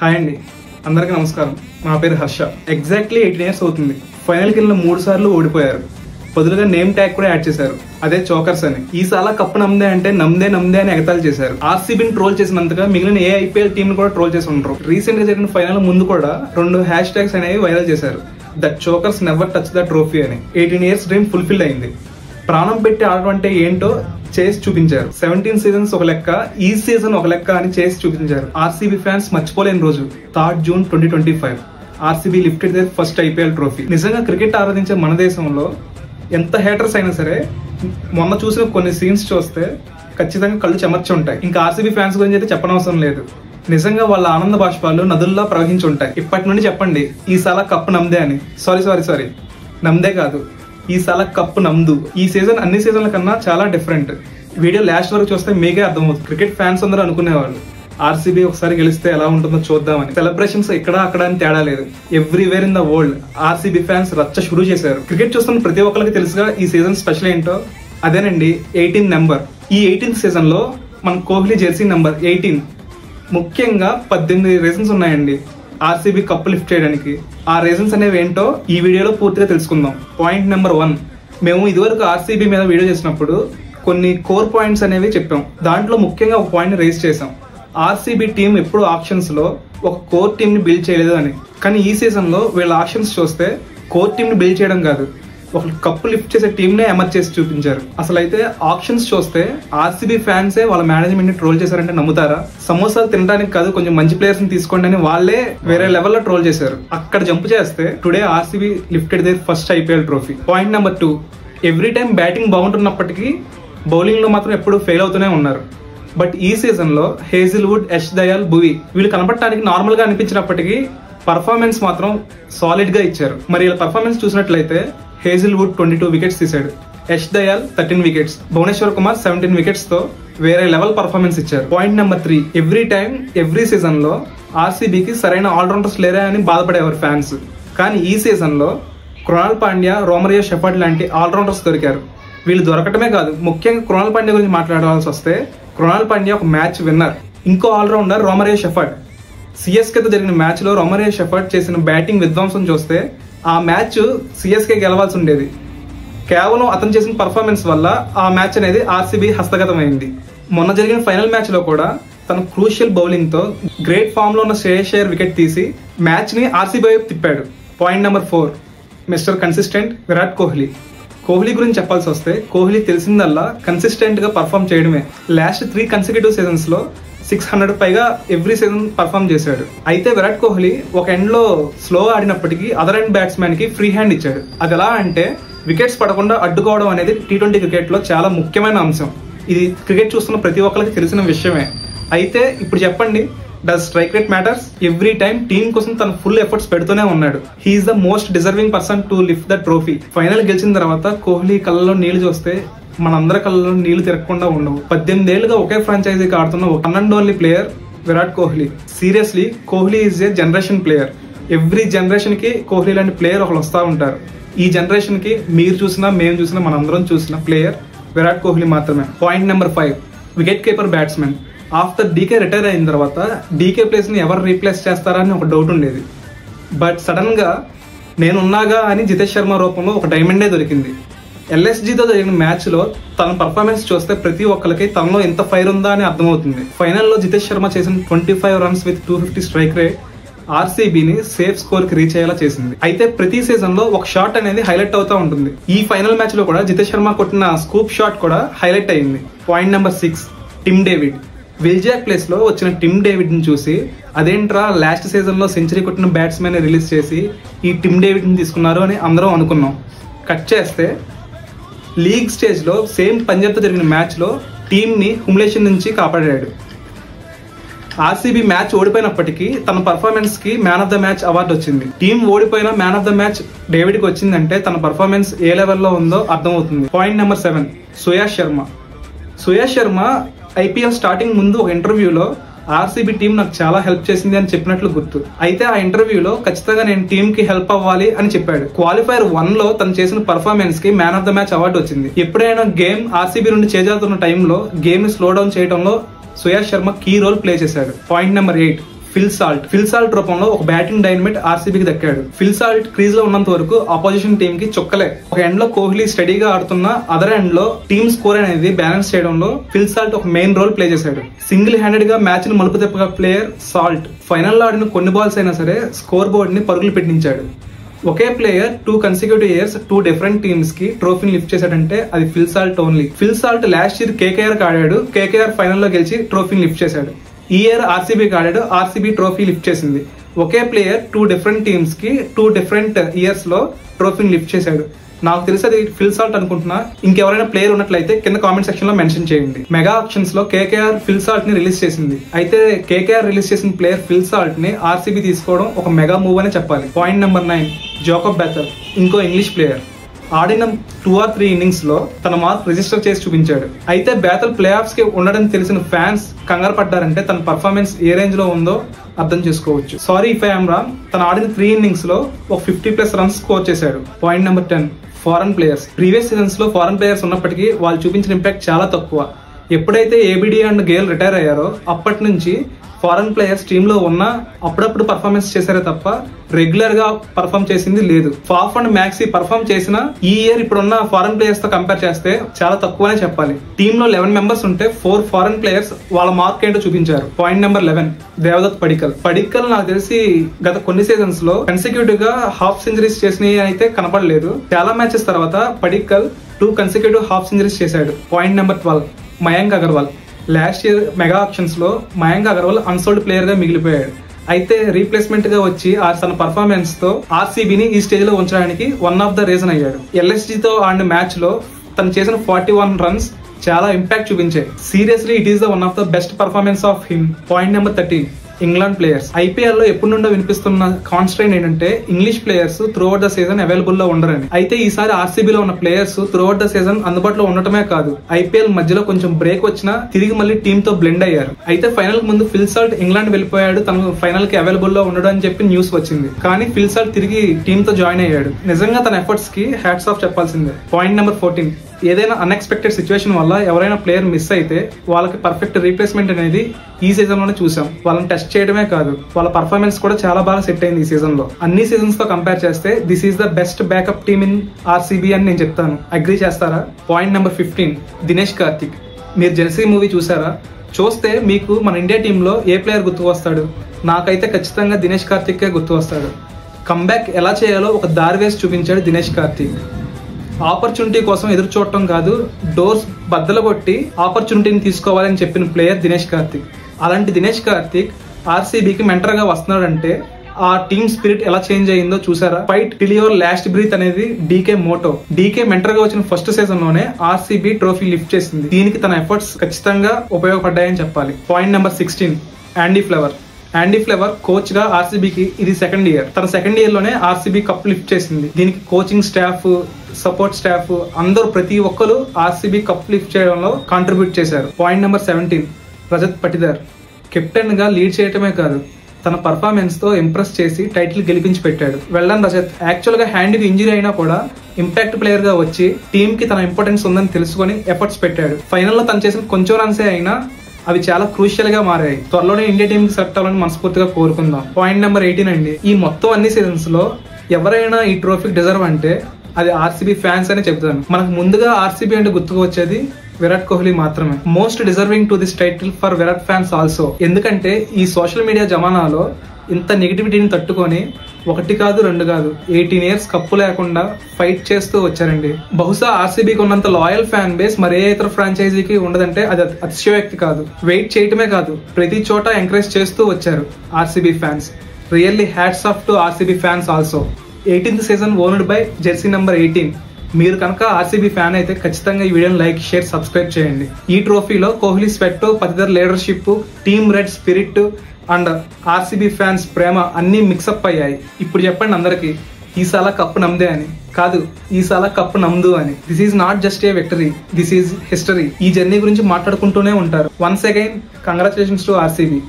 Hi అండి, అందరికీ నమస్కారం. నా పేరు హర్ష. ఎగ్జాక్ట్లీ 18 years అవుతుంది. ఫైనల్కి వెళ్ళిన 3 సార్లు ఓడిపోయారు. బదులుగా నేమ్ ట్యాగ్ కూడా యాడ్ చేశారు, అదే చోకర్స్ అని. ఈసారి కప్పు నమ్దే అంటే నమ్దే అని ఎగతాలు చేశారు. ఆర్సీబీని ట్రోల్ చేసినంతగా మిగిలిన ఏ ఐపీఎల్ టీం కూడా ట్రోల్ చేసి ఉంటారు. రీసెంట్ గా జరిగిన ఫైనల్ ముందు కూడా 2 హ్యాష్ ట్యాగ్స్ అనేవి వైరల్ చేశారు. That chokers never touch the trophy అని. 18 years డ్రీమ్ ఫుల్ఫిల్ అయింది. ప్రాణం పెట్టి ఆడడం అంటే ఏంటో చేసి చూపించారు. 17 seasons ఒక లెక్క, ఈ సీజన్ ఒక లెక్క అని చేసి చూపించారు. ఆర్సీబీ ఫ్యాన్స్ మర్చిపోలేని రోజు 3rd June 2025. RCB lifted their first IPL trophy. నిజంగా క్రికెట్ ఆరాధించే మన దేశంలో ఎంత హేటర్స్ అయినా సరే మొన్న చూసిన కొన్ని సీన్స్ చూస్తే ఖచ్చితంగా కళ్ళు చెమర్చి ఉంటాయి. ఇంకా ఆర్సీబీ ఫ్యాన్స్ గురించి అయితే చెప్పనవసరం లేదు. నిజంగా వాళ్ళ ఆనంద బాష్పాలు నదుల్లా ప్రవహించి ఉంటాయి. ఇప్పటి నుండి చెప్పండి, ఈసారి కప్పు నమ్దే అని. సారీ నమ్దే కాదు, ఈసారి కప్పు నమ్దు. ఈ సీజన్ అన్ని సీజన్ల కన్నా చాలా డిఫరెంట్. వీడియో లాస్ట్ వరకు చూస్తే మీకే అర్థమవుతుంది. క్రికెట్ ఫ్యాన్స్ అందరూ అనుకునేవాళ్ళు ఆర్సీబీ ఒకసారి గెలిస్తే ఎలా ఉంటుందో చూద్దామని. సెలబ్రేషన్స్ ఇక్కడ అక్కడ అని తేడా లేదు. Everywhere in the world RCB fans రచ్చ షురూ చేశారు. క్రికెట్ చూస్తున్న ప్రతి ఒక్కరికి తెలుసుగా ఈ సీజన్ స్పెషల్ ఏంటో. అదేనండి 18 నెంబర్. ఈ 18th సీజన్ లో మన కోహ్లీ జెర్సీ నెంబర్ 18. ముఖ్యంగా 18 రీజన్స్ ఉన్నాయండి ఆర్సీబీ కప్పు లిఫ్ట్ చేయడానికి. ఆ రీజన్స్ అనేవి ఏంటో ఈ వీడియోలో పూర్తిగా తెలుసుకుందాం. Point number 1. మేము ఇదివరకు ఆర్సీబీ మీద వీడియో చేసినప్పుడు కొన్ని కోర్ పాయింట్స్ అనేవి చెప్పాం. దాంట్లో ముఖ్యంగా ఒక పాయింట్ రేస్ చేసాం. ఆర్సీబీ టీం ఎప్పుడు ఆప్షన్స్ లో ఒక కోర్ టీం ని బిల్డ్ చేయలేదు అని. కానీ ఈ సీజన్ లో వీళ్ళ ఆప్షన్స్ చూస్తే కోర్ టీం ని బిల్డ్ చేయడం కాదు, ఒక కప్పు లిఫ్ట్ చేసే టీమ్ నే ఎమర్జ్ చేసి చూపించారు. అసలు అయితే ఆప్షన్స్ చూస్తే ఆర్సీబీ ఫ్యాన్సే వాళ్ళ మేనేజ్మెంట్ ని ట్రోల్ చేశారంటే నమ్ముతారా? సమోసాలు తినడానికి కాదు, కొంచెం మంచి ప్లేయర్స్ ని తీసుకోండి అని వాళ్ళే వేరే లెవెల్లో ట్రోల్ చేశారు. అక్కడ జంప్ చేస్తే today RCB lifted their first IPL trophy. Point number 2. Every time batting బాగుంటున్నప్పటికీ బౌలింగ్ లో మాత్రం ఎప్పుడు ఫెయిల్ అవుతూనే ఉన్నారు. బట్ ఈ సీజన్ లో హేజిల్వుడ్, యష్ దయాల్, భువి వీళ్ళు కనపడటానికి నార్మల్ గా అనిపించినప్పటికీ పర్ఫార్మెన్స్ మాత్రం సాలిడ్ గా ఇచ్చారు. మరి ఇలా పర్ఫార్మెన్స్ చూసినట్లయితే హేజిల్వుడ్ 22 వికెట్స్ తీశాడు, యష్ దయాల్ 13 వికెట్స్, భువనేశ్వర్ కుమార్ 17 వికెట్స్ తో వేరే లెవెల్ పర్ఫార్మెన్స్ ఇచ్చారు. Point number 3. Every time every season లో ఆర్సీబీకి సరైన ఆల్రౌండర్స్ లేరా అని బాధపడేవారు ఫ్యాన్స్. కానీ ఈ సీజన్ లో కృణాల్ పాండ్యా, రోమరియో షెఫర్డ్ లాంటి ఆల్రౌండర్స్ దొరికారు. వీళ్ళు దొరకటమే కాదు, ముఖ్యంగా కృణాల్ పాండ్యా గురించి మాట్లాడాల్సి వస్తే కృణాల్ పాండ్యా ఒక మ్యాచ్ విన్నర్. ఇంకో ఆల్రౌండర్ రోమరియో షెఫర్డ్. సిఎస్కేతో జరిగిన మ్యాచ్ లో రోమరియో షెఫర్డ్ చేసిన బ్యాటింగ్ విధ్వంసం చూస్తే ఆ మ్యాచ్ సిఎస్కే గెలవాల్సి ఉండేది. కేవలం అతను చేసిన పర్ఫార్మెన్స్ వల్ల ఆ మ్యాచ్ అనేది ఆర్సీబీ హస్తగతమైంది. మొన్న జరిగిన ఫైనల్ మ్యాచ్ లో కూడా తన క్రూషియల్ బౌలింగ్ తో గ్రేట్ ఫామ్ లో ఉన్న శ్రేయస్ అయ్యర్ వికెట్ తీసి మ్యాచ్ ని ఆర్సీబీ వైపు తిప్పాడు. Point number 4. Mister consistent Virat Kohli. Kohli గురించి చెప్పాల్సి వస్తే కోహ్లీ తెలిసిందల్లా కన్సిస్టెంట్ గా పర్ఫామ్ చేయడమే. లాస్ట్ 3 consecutive seasons లో 600 పైగా ఎవ్రీ సీజన్ పర్ఫామ్ చేశాడు. అయితే విరాట్ కోహ్లీ ఒక ఎండ్ లో స్లో ఆడినప్పటికీ అదర్ ఎండ్ బ్యాట్స్మెన్ కి ఫ్రీ హ్యాండ్ ఇచ్చాడు. అది ఎలా అంటే వికెట్స్ పడకుండా అడ్డుకోవడం అనేది T20 క్రికెట్ లో చాలా ముఖ్యమైన అంశం. ఇది క్రికెట్ చూస్తున్న ప్రతి ఒక్కరికి తెలిసిన విషయమే. అయితే ఇప్పుడు చెప్పండి, does strike rate matters? Every time team కోసం తన ఫుల్ ఎఫర్ట్స్ పెడుతూనే ఉన్నాడు. He's the most deserving person to lift the trophy. Final గెలిచిన తర్వాత కోహ్లీ కళ్ళలో నీళ్లు చూస్తే మనందరి కళ్ళలో నీళ్లు తిరగకుండా ఉండవు. 18 ఏళ్లుగా ఒకే ఫ్రాంచైజీకి ఆడుతున్న ఒక one and only player Virat Kohli. Seriously Kohli is a generation player. Every generation కి కోహ్లీ లాంటి ప్లేయర్ ఒకరు వస్తూ ఉంటారు. ఈ జనరేషన్ కి మీరు చూసినా మేము చూసినా మనందరం చూసిన ప్లేయర్ విరాట్ కోహ్లీ మాత్రమే. Point number 5. Wicket keeper batsman. After DK retire అయిన తర్వాత డీకే ప్లేస్ ని ఎవరు రీప్లేస్ చేస్తారా అని ఒక డౌట్ ఉండేది. బట్ సడన్ గా నేనున్నాగా అని జితేష్ శర్మ రూపంలో ఒక డైమండే దొరికింది. ఎల్ఎస్జీతో జరిగిన మ్యాచ్ లో తన పర్ఫార్మెన్స్ చూస్తే ప్రతి ఒక్కరికి తనలో ఎంత ఫైర్ ఉందా అని అర్థమవుతుంది. ఫైనల్లో జితేష్ శర్మ చేసిన 25 runs విత్ 250 స్ట్రైక్ రేట్ ఆర్సీబీని సేఫ్ స్కోర్ కి రీచ్ అయ్యేలా చేసింది. అయితే ప్రతి సీజన్ లో ఒక షాట్ అనేది హైలైట్ అవుతా ఉంటుంది. ఈ ఫైనల్ మ్యాచ్ లో కూడా జితేష్ శర్మ కొట్టిన స్కూప్ షాట్ కూడా హైలైట్ అయింది. Point number 6. Tim David. Will Jacks place లో వచ్చిన టిమ్ డేవిడ్ ని చూసి అదేంట్రా లాస్ట్ సీజన్ లో సెంచరీ కొట్టిన బ్యాట్స్మెన్ రిలీజ్ చేసి ఈ టిమ్ డేవిడ్ ని తీసుకున్నారు అని అందరం అనుకున్నాం. కట్ చేస్తే లీగ్ స్టేజ్ లో సేమ్ పంజాబ్ తో జరిగిన మ్యాచ్ లో టీమ్ ని హుమ్లేషన్ నుంచి కాపాడాడు. ఆర్సీబీ మ్యాచ్ ఓడిపోయినప్పటికీ తన పర్ఫార్మెన్స్ కి man of the match award వచ్చింది. టీం ఓడిపోయినా man of the match David కి వచ్చిందంటే తన పర్ఫార్మెన్స్ ఏ లెవెల్లో ఉందో అర్థమవుతుంది. Point number 7. Suyash Sharma. Suyash Sharma IPL starting ముందు ఒక ఇంటర్వ్యూలో ఆర్సీబీ టీం నాకు చాలా హెల్ప్ చేసింది అని చెప్పినట్లు గుర్తు. అయితే ఆ ఇంటర్వ్యూలో ఖచ్చితంగా నేను టీం కి హెల్ప్ అవ్వాలి అని చెప్పాడు. క్వాలిఫైర్ 1 లో తను చేసిన పర్ఫార్మెన్స్ కి man of the match award వచ్చింది. ఎప్పుడైనా గేమ్ ఆర్సీబీ నుండి చేజారుతున్న టైంలో గేమ్ ని స్లో డౌన్ చేయడంలో Suyash Sharma key role play చేశాడు. Point number 8. ఫిల్ సాల్ట్ రూపంలో ఒక బ్యాటింగ్ డైనమిట్ ఆర్సీబీకి దక్కాడు. ఫిల్ సాల్ట్ క్రీజ్ లో ఉన్నంత వరకు ఆపోజిషన్ టీమ్ కి చుక్కలే. ఒక ఎండ్ లో కోహ్లీ స్టడీగా ఆడుతున్న, అదర్ ఎండ్ లో టీమ్ స్కోర్ అనేది బ్యాలెన్స్ చేయడంలో ఫిల్ సాల్ట్ ఒక మెయిన్ రోల్ ప్లే చేశాడు. సింగిల్ హ్యాండెడ్ గా మ్యాచ్ ని మలుపు తిప్పగా ప్లేయర్ సాల్ట్ ఫైనల్ లో ఆడిన కొన్ని బాల్స్ అయినా సరే స్కోర్ బోర్డ్ ని పరుగులు పెట్టించాడు. ఒకే player 2 consecutive years 2 different teams కి ట్రోఫీని లిఫ్ట్ చేశాడంటే అది Phil Salt only. Phil Salt last year KKR కి ఆడాడు, కేకేఆర్ ఫైనల్ లో గెలిచి ట్రోఫీని లిఫ్ట్ చేశాడు. ఈ ఇయర్ ఆర్సీబీకి ఆడాడు, ఆర్సీబీ ట్రోఫీ లిఫ్ట్ చేసింది. ఒకే ప్లేయర్ 2 different టీమ్స్ కి 2 different ఇయర్స్ లో ట్రోఫీని లిఫ్ట్ చేశాడు. నాకు తెలిసి అది ఫిల్ సాల్ట్ అనుకుంటున్నా. ఇంకెవరైనా ప్లేయర్ ఉన్నట్లయితే కింద కామెంట్ సెక్షన్ లో మెన్షన్ చేయండి. మెగా ఆప్షన్స్ లో కేకేఆర్ ఫిల్ సాల్ట్ ని రిలీజ్ చేసింది. అయితే కేకేఆర్ రిలీజ్ చేసిన ప్లేయర్ ఫిల్ సాల్ట్ ని ఆర్సీబీ తీసుకోవడం ఒక మెగా మూవ్ అనే చెప్పాలి. పాయింట్ నెంబర్ 9, జాకబ్ బెథెల్, ఇంకో ఇంగ్లీష్ ప్లేయర్. ఆడిన 2 or 3 innings లో తన మార్క్ రిజిస్టర్ చేసి చూపించాడు. అయితే బెథెల్ ప్లే ఆఫ్స్ కి ఉండడం తెలిసిన ఫ్యాన్స్ కంగారు పడ్డారంటే తన పర్ఫార్మెన్స్ ఏ రేంజ్ లో ఉందో అర్థం చేసుకోవచ్చు. Sorry if I am wrong. తను ఆడిన 3 innings లో ఒక 50+ runs స్కోర్ చేశాడు. Point number 10, foreign players. Previous seasons లో ఫారెన్ ప్లేయర్స్ ఉన్నప్పటికీ వాళ్ళు చూపించిన ఇంపాక్ట్ చాలా తక్కువ. ఎప్పుడైతే ఏబిడి అండ్ గేల్ రిటైర్ అయ్యారో అప్పటి నుంచి ఫారెన్ ప్లేయర్స్ టీమ్ లో ఉన్న అప్పుడప్పుడు పర్ఫార్మెన్స్ చేశారే తప్ప రెగ్యులర్ గా పర్ఫార్మ్ చేసింది లేదు. ఫాఫ్ అండ్ మ్యాక్సీ పర్ఫార్మ్ చేసిన ఈ ఇయర్ ఇప్పుడున్న ఫారెన్ ప్లేయర్స్ తో కంపేర్ చేస్తే చాలా తక్కువనే చెప్పాలి. టీమ్ లో 11 members ఉంటే 4 ఫారెన్ ప్లేయర్స్ వాళ్ళ మార్క్ ఏంటో చూపించారు. పాయింట్ నెంబర్ 11, దేవదత్ పడిక్కల్ నాకు తెలిసి గత కొన్ని సీజన్స్ లో కన్సిక్యూటివ్ గా హాఫ్ సెంచరీస్ చేసినవి అయితే కనపడలేదు. చాలా మ్యాచెస్ తర్వాత పడిక్కల్ 2 consecutive హాఫ్ సెంచరీస్ చేశాడు. Point number 12, Mayank Agarwal. Last year mega options లో మయాంక్ అగర్వాల్ అన్సోల్డ్ ప్లేయర్ గా మిగిలిపోయాడు. అయితే రీప్లేస్మెంట్ గా వచ్చి తన పర్ఫార్మెన్స్ తో ఆర్సీబీని ఈ స్టేజ్ లో ఉంచడానికి వన్ ఆఫ్ ద రీజన్ అయ్యాడు. ఎల్ఎస్జీ తో ఆడిన మ్యాచ్ లో తను చేసిన 41 runs చాలా ఇంపాక్ట్ చూపించాయి. Seriously it is the one of the best performance of him. Point number 13, England players. IPL లో ఎప్పటి నుండో వినిపిస్తున్న కాన్స్ట్రెయింట్ ఏంటంటే English players through out the season available లో ఉండరని. అయితే ఈసారి ఆర్సీబీలో ఉన్న players through out the season అందుబాటులో ఉండటమే కాదు, ఐపీఎల్ మధ్యలో కొంచెం బ్రేక్ వచ్చినా తిరిగి మళ్ళీ టీమ్ తో బ్లెండ్ అయ్యారు. అయితే ఫైనల్ ముందు ఫిల్ సాల్ట్ ఇంగ్లాండ్ వెళ్ళిపోయాడు, తనకు ఫైనల్ కి అవైలబుల్ లో ఉండడు అని చెప్పి న్యూస్ వచ్చింది. కానీ ఫిల్ సాల్ట్ తిరిగి టీమ్ తో జాయిన్ అయ్యాడు. నిజంగా తన ఎఫర్ట్స్ కి హ్యాట్స్ ఆఫ్ చెప్పాల్సిందే. పాయింట్ నెంబర్ 14, ఏదైనా అన్ఎక్స్పెక్టెడ్ సిచ్యువేషన్ వల్ల ఎవరైనా ప్లేయర్ మిస్ అయితే వాళ్ళకి పర్ఫెక్ట్ రీప్లేస్మెంట్ అనేది ఈ సీజన్ లోనే చూసాం. వాళ్ళని టెస్ట్ చేయడమే కాదు, వాళ్ళ పర్ఫార్మెన్స్ కూడా చాలా బాగా సెట్ అయింది ఈ సీజన్ లో. అన్ని సీజన్స్ తో కంపేర్ చేస్తే this is the best backup team in RCB అని నేను చెప్తాను. అగ్రీ చేస్తారా? Point number 15, Dinesh Karthik. మీరు జెర్సీ మూవీ చూసారా? చూస్తే మీకు మన ఇండియా టీమ్ లో ఏ ప్లేయర్ గుర్తు వస్తాడు? నాకైతే ఖచ్చితంగా దినేష్ కార్తిక్ గుర్తు వస్తాడు. కంబ్యాక్ ఎలా చేయాలో ఒక దారి వేసి చూపించాడు దినేష్ కార్తిక్. ఆపర్చునిటీ కోసం ఎదురు చూడటం కాదు, డోర్స్ బద్దలు కొట్టి ఆపర్చునిటీని తీసుకోవాలని చెప్పిన ప్లేయర్ దినేష్ కార్తిక్. అలాంటి దినేష్ కార్తిక్ ఆర్సీబీకి మెంటర్ గా వస్తున్నాడంటే ఆ టీమ్ స్పిరిట్ ఎలా చేంజ్ అయ్యిందో చూసారా? Fight till your last breath అనేది డీకే మోటో. డీకే మెంటర్ గా వచ్చిన ఫస్ట్ సీజన్ లోనే ఆర్సీబీ ట్రోఫీ లిఫ్ట్ చేసింది. దీనికి తన ఎఫర్ట్స్ ఖచ్చితంగా ఉపయోగపడ్డాయని చెప్పాలి. Point number 16, Andy Flower coach గా ఆర్సీబీకి ఇది 2nd year. తన 2nd year లోనే ఆర్సీబీ కప్ లిఫ్ట్ చేసింది. దీనికి కోచింగ్ స్టాఫ్, సపోర్ట్ స్టాఫ్ అందరూ ప్రతి ఒక్కరు ఆర్సీబీ కప్ లిఫ్ట్ చేయడంలో కాంట్రిబ్యూట్ చేశారు. Point number 17, Rajat Patidar. Captain గా లీడ్ చేయటమే కాదు, తన పర్ఫార్మెన్స్ తో ఇంప్రెస్ చేసి టైటిల్ గెలిపించి పెట్టాడు. వెల్డన్ రజత్. యాక్చువల్ గా హ్యాండ్ కి ఇంజరీ అయినా కూడా ఇంపాక్ట్ ప్లేయర్ గా వచ్చి టీమ్ కి తన ఇంపార్టెన్స్ ఉందని తెలుసుకొని ఎఫర్ట్స్ పెట్టాడు. ఫైనల్ లో తను చేసిన కొంచెం రన్సే అయినా అవి చాలా క్రూషియల్ గా మారాయి. త్వరలోనే ఇండియా టీమ్ కి సెలెక్ట్ అవ్వాలని మనస్ఫూర్తిగా కోరుకుందాం. పాయింట్ నెంబర్ 18 అండి. ఈ మొత్తం అన్ని సీజన్స్ లో ఎవరైనా ఈ ట్రోఫీకి డిజర్వ్ అంటే అది ఆర్సీబీ ఫ్యాన్స్ అనే చెప్తాను. మనకు ముందుగా ఆర్సీబీ అంటే గుర్తుకు వచ్చేది విరాట్ కోహ్లీ మాత్రమే. Most deserving to this title for Virat fans also. ఎందుకంటే ఈ సోషల్ మీడియా జమానాలో ఇంత నెగిటివిటీని తట్టుకొని 1 కాదు 2 కాదు 18 years కప్పు లేకుండా ఫైట్ చేస్తూ వచ్చారండి. బహుశా ఆర్సీబీకి ఉన్నంత లాయల్ ఫ్యాన్ బేస్ మరే ఇతర ఫ్రాంచైజీకి ఉండదంటే అది అతిశయోక్తి కాదు. వెయిట్ చేయటమే కాదు, ప్రతి చోట ఎంకరేజ్ చేస్తూ వచ్చారు RCB fans. Really hats off to RCB fans also. 18th season owned by Jersey number 18. మీరు కనుక ఆర్సీబీ ఫ్యాన్ అయితే ఖచ్చితంగా ఈ వీడియోని లైక్, షేర్, సబ్స్క్రైబ్ చేయండి. ఈ ట్రోఫీలో Kohli sweat, Patidar leadership, team red spirit and RCB fans ప్రేమ అన్ని మిక్సప్ అయ్యాయి. ఇప్పుడు చెప్పండి అందరికి, ఈసాల కప్పు నమ్దే అని కాదు, ఈసాల కప్పు నమ్దు అని. This is not just a victory, this is history. ఈ జర్నీ గురించి మాట్లాడుకుంటూనే ఉంటారు. Once again congratulations to RCB.